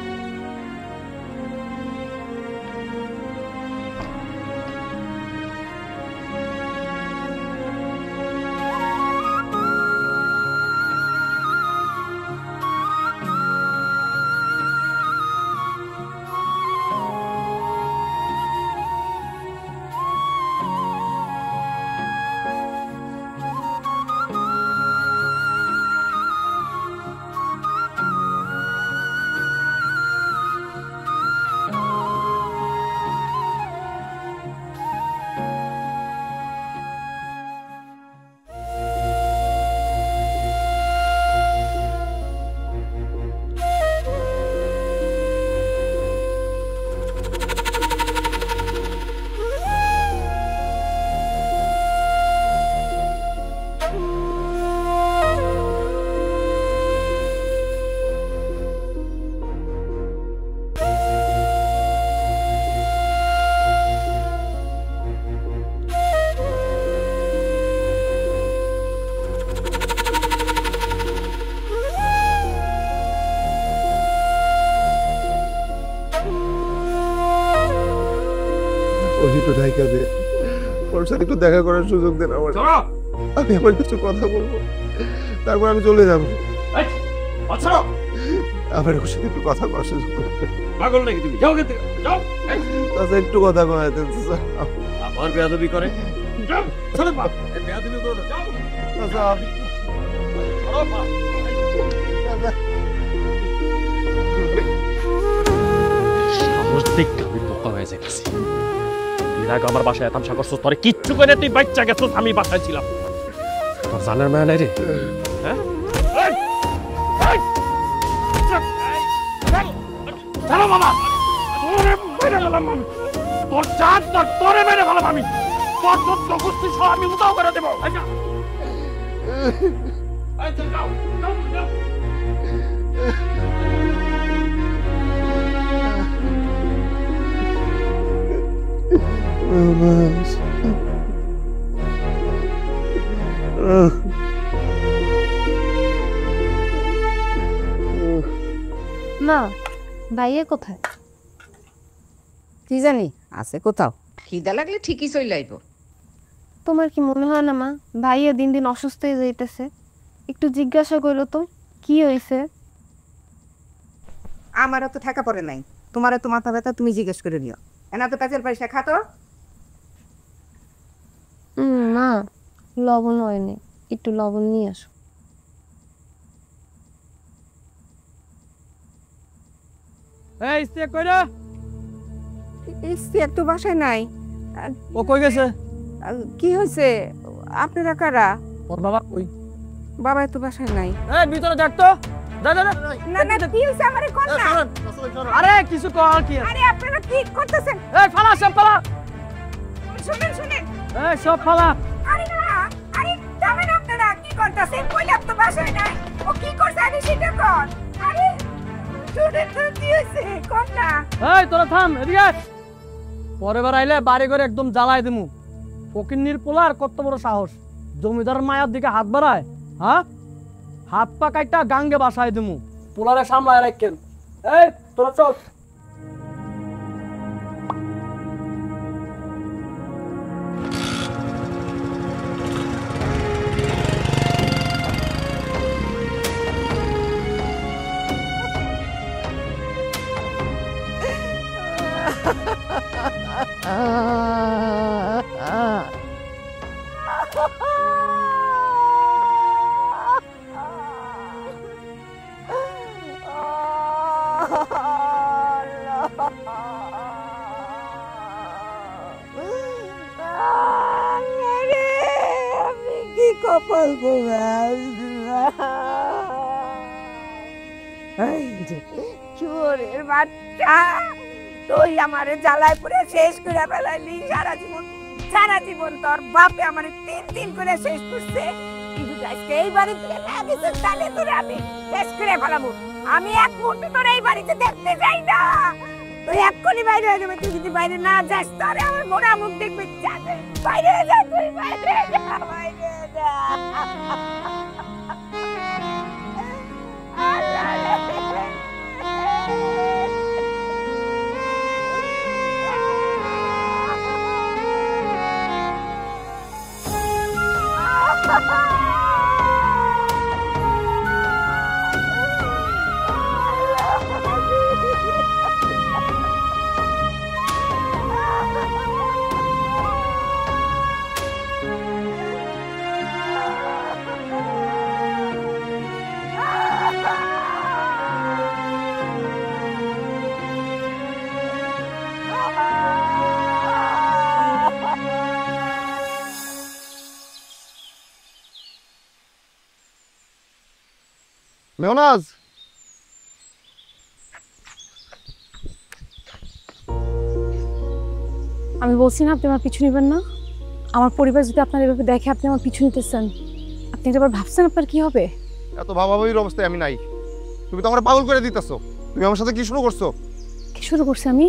একটু ঢাকা দে, ওর সাথে একটু দেখা করার সুযোগ দেন আমার। আমি আমার কিছু কথা বলবো, তারপর আমি চলে যাবো। আমার ওর সাথে একটু কথা করার সুযোগ দেন। পাগল নাকি তুমি? যাও এখান থেকে, যাও। তাছাড়া একটু কথা কয় দেন। আবার বেয়াদবি করে, যাও। চলে বাপ, এই বেয়াদবি করো না, যাও। চলো বাপ। দোষ দেখতে আমি বোকা হয়ে গেছি। এর আগে আমার বাসায় এতামশা করছো, তোরে কিচ্ছু করে তুই বাচ্চা গেছিস, আমি বাসায় ছিলাম। তোর জানার মায়া নাই রে? হ্যাঁ চলো মামা, তোরে মেরে গেলাম আমি, তোর চাঁদ তোরে মেরে গেলাম আমি, তোর যত গোষ্ঠী সব আমি উদাও করে দেবো। মা ভাইয়া কোথায়? কি জানি আছে কোথাও, খিদা লাগলে ঠিকই চলে আইব। তোমার কি মনে হয় না মা ভাইয়া দিন দিন অসুস্থ হয়ে যাইতেছে? একটু জিজ্ঞাসা করো তো কি হয়েছে। আমারও তো ঠেকা পড়ে নাই, তোমারও তো মাথা ব্যথা, তুমি জিজ্ঞেস করে নিও। এনা তো পেঁচের পয়সা খাতো। মা লবণ হয়নি, একটু লবণ নিয়ে আসো। এই স্টেক কইরা এক তো বাসায় নাই। ও কই গেছে? কি হয়েছে? আপনারা কারা? ওর বাবা কই? বাবা তো বাসায় নাই। এই ভিতরে যাক তো। যা যা যা। না না কি হইছে আমারে কোন না। আরে কিছু কর কি? আরে আপনারা কি করতেছেন? এই ফালা সব ফালা। শুনেন শুনেন। এই সব ফালা। আরে না, আরে যাবেন আপনারা কি করতেছেন? কইলাম তো বাসায় নাই। ও কি করছে আরে সেটা কর। আরে শুনেন তো কি হইছে কোন না। এই তোরা থাম এদিকে। পরের বার আইলে বাড়ি করে একদম জ্বালাই দিমু। ফকিন্নির পোলার কত বড় সাহস, জমিদার মায়ার দিকে হাত বাড়ায়। হ্যাঁ হাত পা কাইটা গাঙ্গে বাসায় দিমু। পোলারে সামলায় রাখেন। এই তোরা চল। কপাল চোরের বাচ্চা, তুই আমারে জ্বালায় পুরে শেষ করে ফেলাইলি। সারা জীবন তোর বাপে আমারে তিন করে শেষ করছে। এই বাড়িতে তাহলে তোর আমি শেষ করে ফেলাবো। আমি এক মুহূর্তে তোর এই বাড়িতে দেখতে যাই না। তুই এক্ষুনি বাইরে হয়ে যাবে। তুই যদি বাইরে না যাস তাহলে আমার মোড়া মুখ দেখবে। বাইরে যা, তুই বাইরে যা, বাইরে যা। মেহনাজ, আমি বলছি না আপনি আমার পিছু নেবেন না। আমার পরিবার যদি আপনার এভাবে দেখে আপনি আমার পিছু নিতেছেন, আপনি একবার ভাবছেন আপনার কি হবে? এত ভাবাভাবির অবস্থায় আমি নাই। তুমি তো আমার পাগল করে দিতেছো। তুমি আমার সাথে কি শুরু করছো? কি শুরু করছি আমি?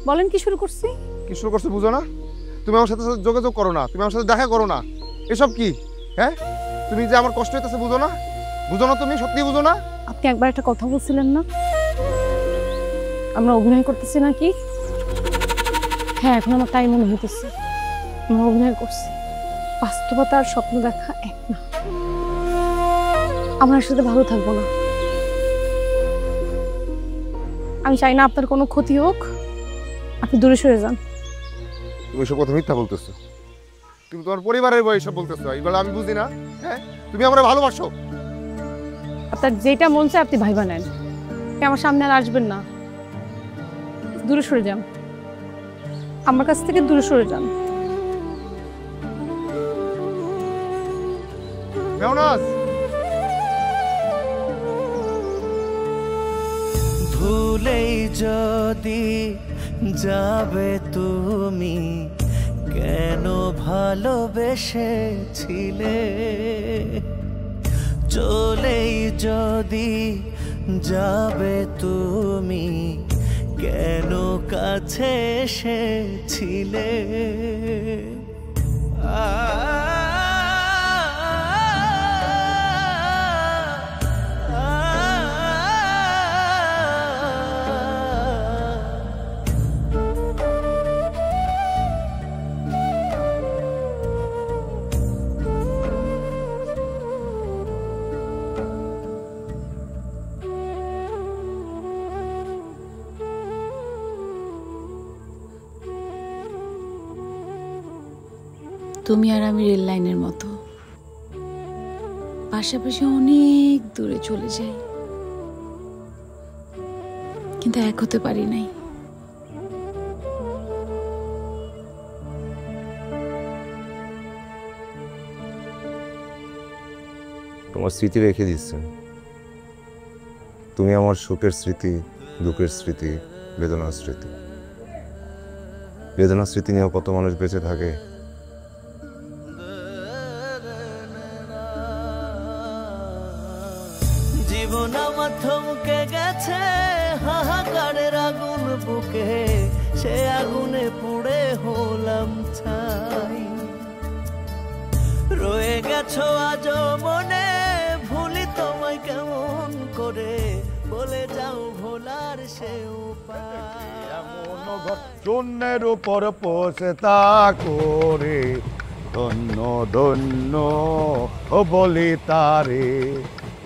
বলেন কি শুরু করছি? কি শুরু করছো বুঝো না? তুমি আমার সাথে যোগাযোগ করো না, তুমি আমার সাথে দেখা করো না, এসব কি? হ্যাঁ তুমি যে আমার কষ্ট হইতেছে বুঝো না? বুঝো না তুমি? সত্যি বুঝো না? আপনি একবার একটা কথা বলছিলেন না আমরা অভিনয় করতেছি নাকি? হ্যাঁ এখন আমার তাই মনে হইতেছে আমরা অভিনয় করছি। বাস্তবতা আর স্বপ্ন দেখা এক না। আমরা সাথে ভালো থাকবো না। আমি চাই না আপনার কোনো ক্ষতি হোক, আপনি দূরে সরে যান। তুমি এসব কথা মিথ্যা বলতেছো। তুমি তোমার পরিবারের বই এসব বলতেছো, এগুলো আমি বুঝি না। হ্যাঁ তুমি আমার ভালোবাসো। আপনার যেটা মন চায় আপনি ভাইবা নেন, আপনি আমার সামনে আর আসবেন না। দূরে সরে যান, আমার কাছ থেকে দূরে সরে যান। ভুলেই যদি যাবে তুমি, কেন ভালোবেসেছিলে? চলেই যদি যাবে তুমি, কেন কাছে এসেছিলে? তুমি আর আমি রেল লাইনের মতো, পাশাপাশি অনেক দূরে চলে যাই, কিন্তু এক হতে পারি নাই। তোমার স্মৃতি রেখে দিচ্ছেন। তুমি আমার সুখের স্মৃতি, দুঃখের স্মৃতি, বেদনার স্মৃতি। বেদনার স্মৃতি নিয়েও কত মানুষ বেঁচে থাকে। জীবন আমার থমকে গেছে হাহাকারের আগুন বুকে, সে আগুনে পুড়ে হলাম ছাই। রয়ে গেছো আজও মনে, ভুলি তোমায় কেমন করে, বলে যাও ভোলার সে উপায়। শূন্যের উপর পোষে তা করে, ধন্য ধন্য ও বলি তারে,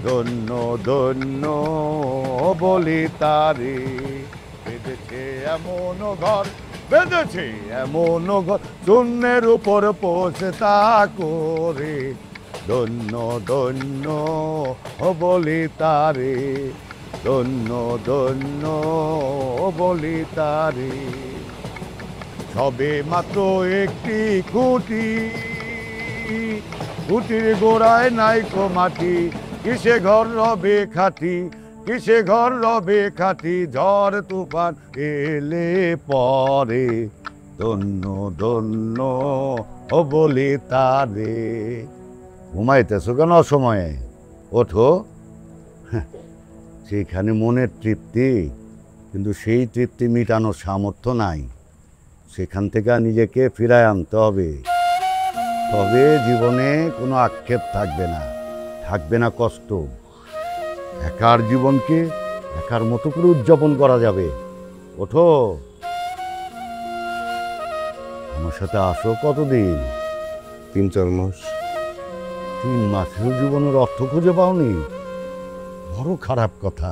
ধন্য ধন্য ও বলি তারে। বেঁধেছে এমন ঘর, বেঁধেছে এমন ঘর, শূন্যের উপর পোষে তা করে, ধন্য ধন্য ও বলি তারে, ধন্য ধন্য ও বলি তারে। সবে মাত্র একটি খুঁটি, খুঁটির গোড়ায় নাইকো মাটি, কিসে ঘর রবে খাটি, কিসে ঘর রবে খাটি, ঝড় তুফান এলে পরে, ধন্য ধন্য ও বলি তারে। ঘুমাইতেছো কেন অসময়ে? ওঠো। সেইখানে মনের তৃপ্তি, কিন্তু সেই তৃপ্তি মিটানোর সামর্থ্য নাই। সেখান থেকে নিজেকে ফিরায় আনতে হবে, তবে জীবনে কোনো আক্ষেপ থাকবে না, থাকবে না কষ্ট। একার জীবনকে একার মতো করে উদযাপন করা যাবে। ওঠো, আমার সাথে আসো। কতদিন? 3-4 মাস। 3 মাসের জীবনের অর্থ খুঁজে পাওনি? বড় খারাপ কথা।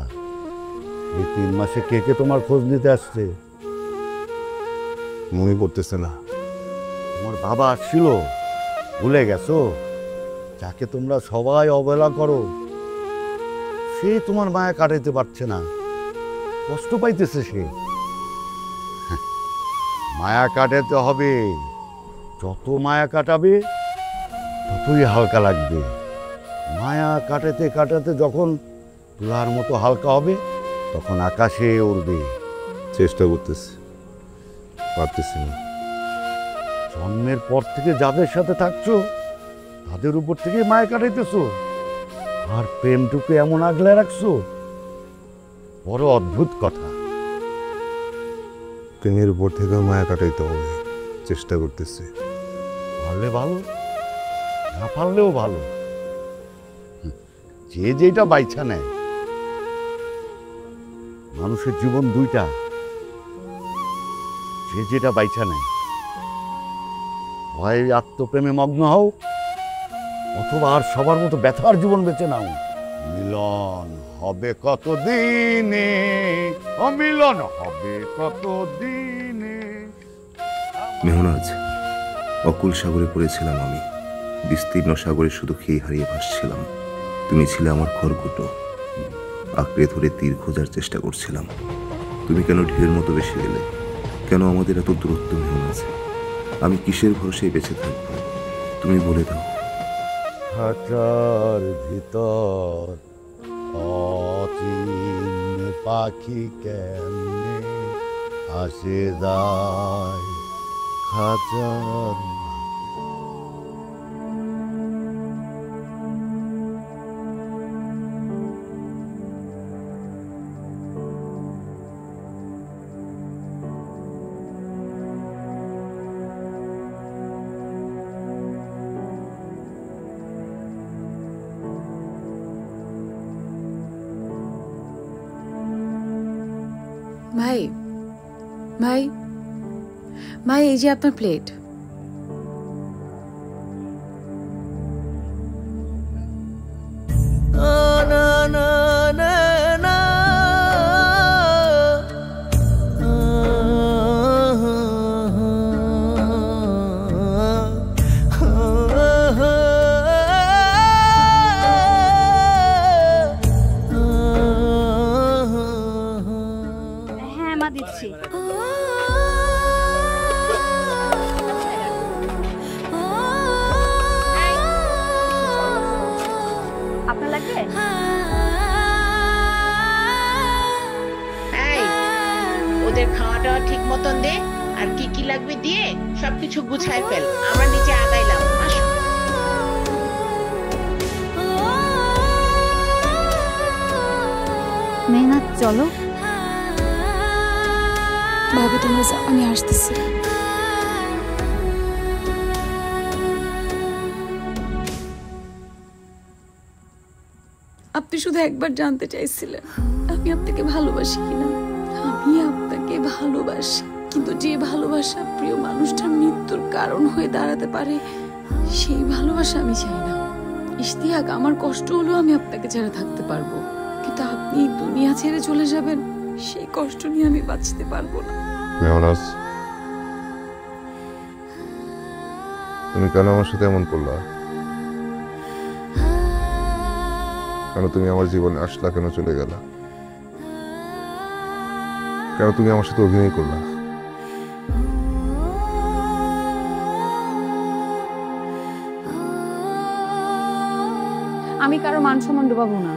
এই 3 মাসে কে কে তোমার খোঁজ নিতে আসছে? মনে পড়তেছে না। তোমার বাবা আসছিল, ভুলে গেছো? যাকে তোমরা সবাই অবহেলা করো, সে তোমার মায়া কাটাইতে পারছে না, কষ্ট পাইতেছে সে। মায়া কাটাতে হবে, যত মায়া কাটাবে ততই হালকা লাগবে। মায়া কাটাতে কাটাতে যখন তুলার মতো হালকা হবে, তখন আকাশে উড়বে। চেষ্টা করতেছি, পারতেছি না। জন্মের পর থেকে যাদের সাথে থাকছো, তাদের উপর থেকে মায়া কাটাইতেছো, আর প্রেমটুকু এমন আগলে রাখছো। বড় অদ্ভুত কথা। প্রেমের উপর থেকে মায়া কাটাইতে হবে, চেষ্টা করতেছি। পারলে ভালো, না পারলেও ভালো। যে যেটা বাইছা নেয়। মানুষের জীবন দুইটা, যে যেটা বাইছা নেয়। হয় আত্মপ্রেমে মগ্ন হও, অথবা আর সবার মতো ব্যথার জীবন বেঁচে নাও। মিলন হবে কতদিনে, অমিলন হবে কতদিনে। মেহনাজ, অকুল সাগরে পড়েছিলাম আমি, বিস্তীর্ণ সাগরে শুধু খেয়ে হারিয়ে ভাসছিলাম। তুমি ছিলে আমার খড়কুটো, আঁকড়ে ধরে তীর খোঁজার চেষ্টা করছিলাম। তুমি কেন ঢের মতো বেশি গেলে? কেন আমাদের এত দূরত্ব মেহনাজ? আমি কিসের ভরসায় বেঁচে থাকবো? তুমি বলে দাও। খাঁচার ভিতর অচিন পাখি কেমনে আসে যায় খাঁচার। ভাই ভাই ভাই, এই যে আপনার প্লেট। হ্যাঁ মা, দিচ্ছি। আপনার লাগবে? ওদের খাওয়া দাওয়া ঠিক মতন দে, আর কি কি লাগবে দিয়ে সবকিছু গুছায় ফেল। আমরা নিচে আগাইলাম। আসো। মেহনাত চলো। ভাবি তোমরা যাও, আমি আসতেছি। আপনি শুধু একবার জানতে চাইছিলেন আমি আপনাকে ভালোবাসি কিনা। আমি আপনাকে ভালোবাসি, কিন্তু যে ভালোবাসা প্রিয় মানুষটার মৃত্যুর কারণ হয়ে দাঁড়াতে পারে সেই ভালোবাসা আমি চাই না। ইশতিয়াক, আমার কষ্ট হলেও আমি আপনাকে ছাড়া থাকতে পারবো, কিন্তু আপনি দুনিয়া ছেড়ে চলে যাবেন সেই কষ্ট নিয়ে আমি বাঁচতে পারবো না। মেহনাজ, তুমি কেন আমার সাথে এমন করলা? কেন তুমি আমার জীবনে আসলা? কেন চলে গেলা? কেন তুমি আমার সাথে অভিনয় করলা? আমি কারো মান সম্মান ডুবাবো না,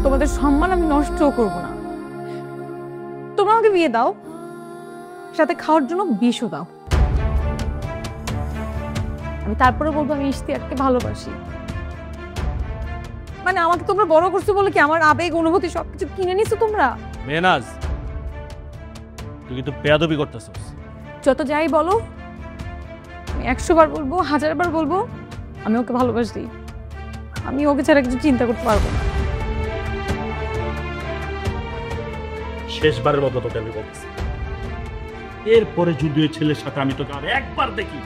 তোমাদের সম্মান আমি নষ্টও করব না। তোমরা আমাকে বিয়ে দাও, সাথে খাওয়ার জন্য বিষও দাও, আমি তারপরে বলবো আমি ইশতিয়াককে ভালোবাসি। মানে আমাকে তোমরা বড় করছো বলে কি আমার আবেগ অনুভূতি সবকিছু কিনে নিছো তোমরা? মেহনাজ, তুই কিন্তু বেয়াদবি করতেছিস। যত যাই বলো, আমি 100 বার বলবো, 1000 বার বলবো, আমি ওকে ভালোবাসি। আমি ওকে ছাড়া কিছু চিন্তা করতে পারবো না। শেষবারের মতো তোকে আমি বলছি, এরপরে যদি ওই ছেলের সাথে আমি তোকে আর একবার দেখি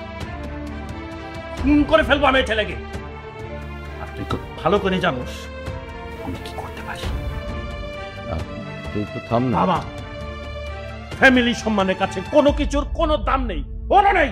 খুন করে ফেলবো আমি এই ছেলেকে। আর তুই তো ভালো করে জানোস আমি কি করতে পারি। তুই একটু থাম না বাবা, ফ্যামিলি সম্মানের কাছে কোনো কিছুর কোনো দাম নেই, কোনো নেই।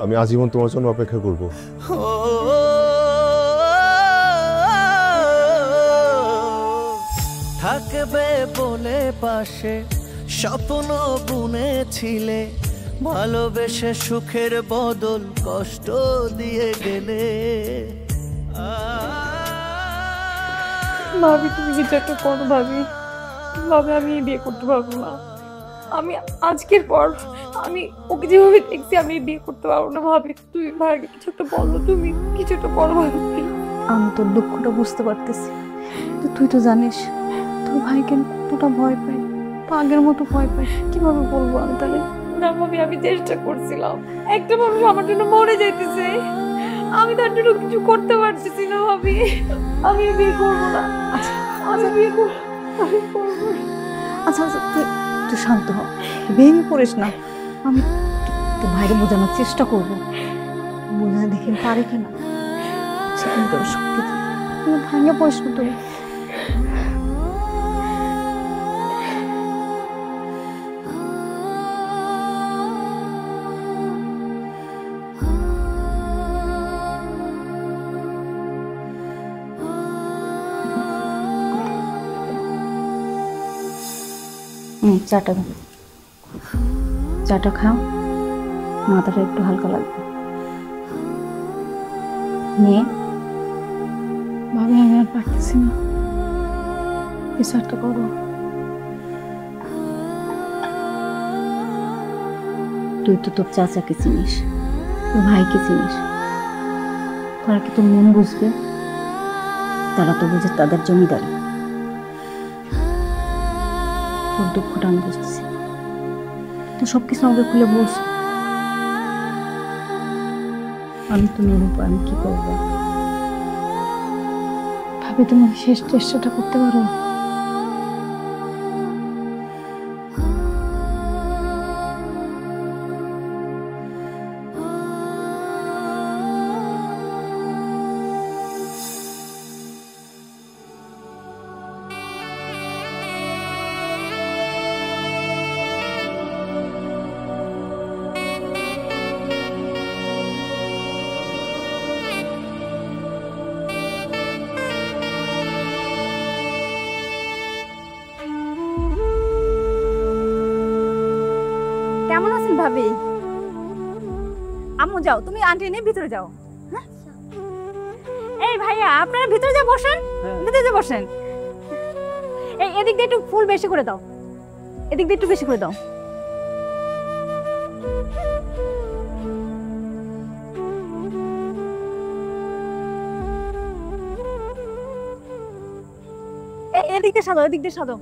আমি আজীবন তোমার জন্য অপেক্ষা করব। থাকবে বলে পাশে স্বপ্ন বুনেছিলে, ভালোবেসে সুখের বদল কষ্ট দিয়ে গেলে। ভাবি তুমি কিছু একটা করো ভাবি, ভাবি আমি বিয়ে করতে পারবো না। আমি আজকের পর আমি ওকে যেভাবে দেখছি আমি বিয়ে করতে পারবো না ভাবি। তুমি ভাইকে কিছু একটা বলো, তুমি কিছু একটা করো ভাবি। আমি তোর দুঃখটা বুঝতে পারতেছি, তো তুই তো জানিস তোর ভাইকে কতটা ভয় পাই, পাগের মতো ভয় পাই। কিভাবে বলবো আমি তাহলে? না ভাবি, আমি চেষ্টা করছিলাম, একটা মানুষ আমার জন্য মরে যাইতেছে, আমি তার জন্য কিছু করতে পারতেছি না ভাবি। আমি বিয়ে করবো না, আমি বিয়ে করবো। আচ্ছা আচ্ছা, তুই শান্ত হ, ভেঙে পড়িস না। আমি তোর ভাইকে বোঝানোর চেষ্টা করবো, বোঝানো দেখি পারে কিনা। সেখানে তোর শক্তি তুমি ভাঙে পড়িস না। তুমি চাটা দাও, চাটা খাও, মাথাটা একটু হালকা লাগবে। নিয়ে ভাবি আমি আর পারতেছি না, কিছু একটা করো। তুই তো তোর চাচাকে চিনিস, তোর ভাইকে চিনিস, তারা কি তোর মন বুঝবে? তারা তো বুঝে তাদের জমিদারি। তোর দুঃখটা আমি বুঝতেছি, তো সবকিছু আমাকে খুলে বলছ। আমি তো নিরূপ, আমি কি করবো? ভাবি তুমি শেষ চেষ্টাটা করতে পারো। কেমন আছেন ভাবি? আম্মু যাও, তুমি আন্টি নিয়ে ভিতরে যাও। হ্যাঁ এই ভাইয়া আপনারা ভিতরে যা বসেন, ভিতরে যা বসেন। এই এদিক দিয়ে একটু ফুল বেশি করে দাও, এদিক দিয়ে একটু বেশি করে দাও। এদিক দিয়ে সাজাও, এদিক দিয়ে সাজাও।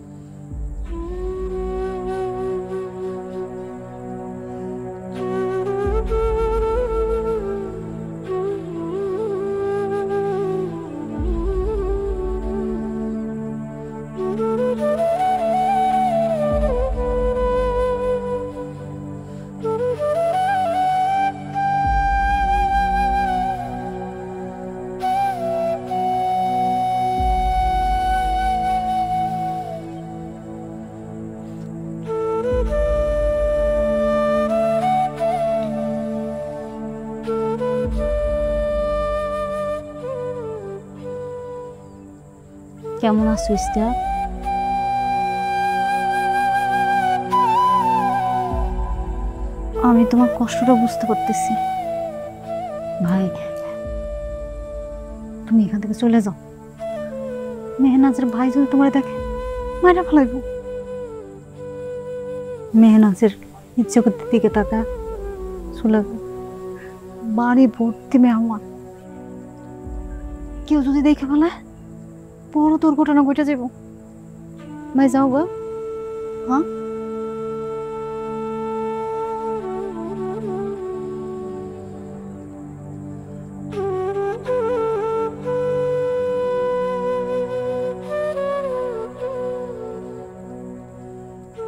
কেমন আছো ইস্তার? আমি তোমার কষ্টটা বুঝতে পারতেছি ভাই, তুমি এখান থেকে চলে যাও। মেহনাজের ভাই যদি তোমার দেখে মায়েরা ফেলাইব। মেহনাজের ইচ্ছে করতে দিকে তাকা চলে যাও, বাড়ি ভর্তি মেহমান। কেউ যদি দেখে ফেলায় বড় দুর্ঘটনা ঘটে যাব। ভাই যাও গো। হ্যাঁ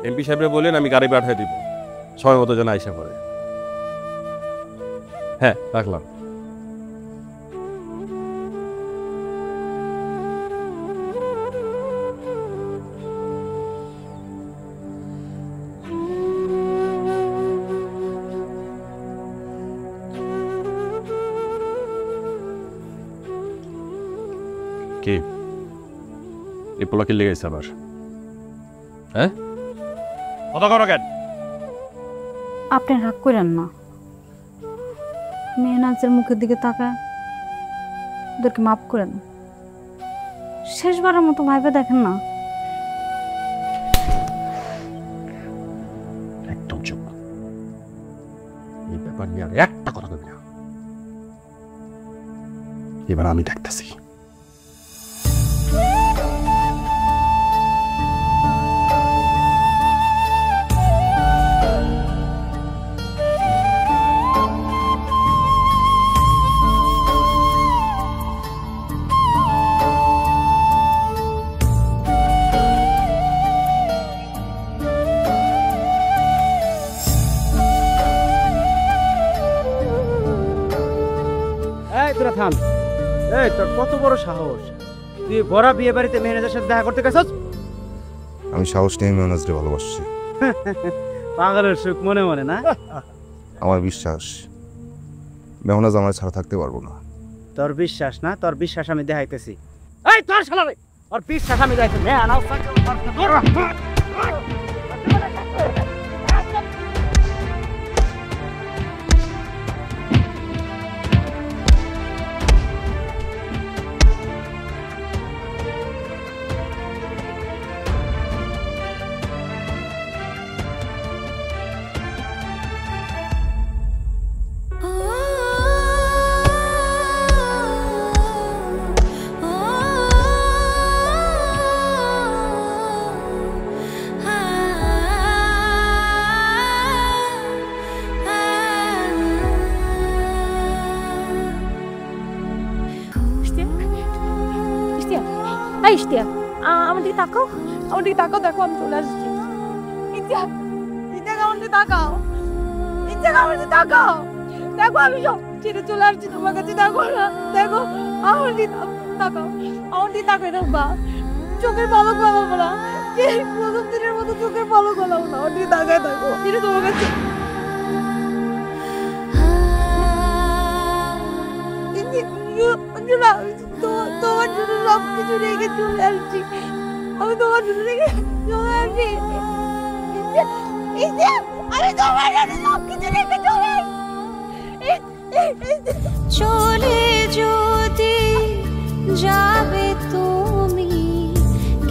এমপি সাহেবরে বলেন আমি গাড়ি পাঠিয়ে দিব, সময় মতো যেন আইসা পড়ে। হ্যাঁ রাখলাম। কি এই পোলাকে লেগেছে আবার? হ্যাঁ কথা করো কেন? আপনি রাগ করেন না, মেহনাজের মুখের দিকে তাকায় ওদেরকে মাফ করেন। শেষবারের মতো ভাইবে দেখেন না। একটা কথা কবি না। এবার আমি দেখতেছি। তোরা থাম। এই তোর কত বড় সাহস, তুই বড় বিয়ে বাড়িতে মেহনাজের সাথে দেখা করতে গেছস? আমি সাহস নিয়ে মেহনাজকে ভালোবাসছি। পাগলের সুখ মনে মনে না? আমার বিশ্বাস মেহনাজ আমার ছাড়া থাকতে পারবো না। তোর বিশ্বাস না, তোর বিশ্বাস আমি দেখাইতেছি। এই তোর শালা রে, ওর বিশ্বাস আমি দেখাইতেছি। ইশতিয়াক, আমার দিকে তাকাও, আমার দিকে তাকাও, দেখো আমি চলে আসছি। ইশতিয়াক, ইশতিয়াক আমার দিকে তাকাও, ইশতিয়াক আমার দিকে তাকাও, দেখো আমি সব ছেড়ে চলে আসছি তোমার কাছে। দেখো না, দেখো আমার দিকে তাকাও, আমার দিকে তাকাই রাখবা, চোখের পলক গলাবো না, প্রথম দিনের মতো চোখের পলক গলাবো না, আমার দিকে তাকায় থাকো, ছেড়ে তোমার কাছে। তোমার জন্য সবকিছু রেখে চলে আসছি, আমি তোমার জন্য রেখে চলে আসছি, আমি তোমার জন্য সবকিছু রেখে চলে চলে যদি যাবে তুমি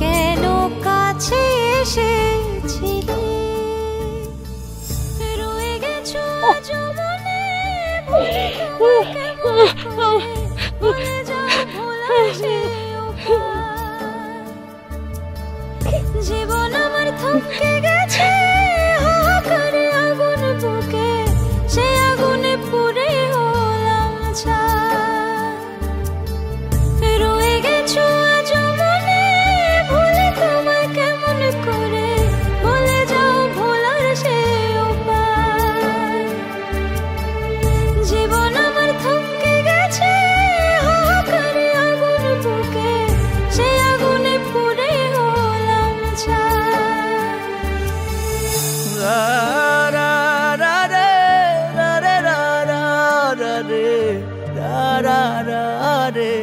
কেন কাছে এসেছিলে, রয়ে গেছো যমনে ভুলে যাও ভোলার সে জীবন আমার থমকে গেছে হাহাকারে আগুন বুকে, সে আগুনে পুড়ে হলাম ছাই, রয়ে গেছো যমনে ভুলে তোমায় কেমন করে, ভুলে যাও ভোলার সে উপায়, জীবন আমার থমকে গেছে হাহাকারে আগুন বুকে, সে আগুনে পুড়ে হলাম ছাই। রা রা রা রে রা রে রা রা রা রে রা রা রা রে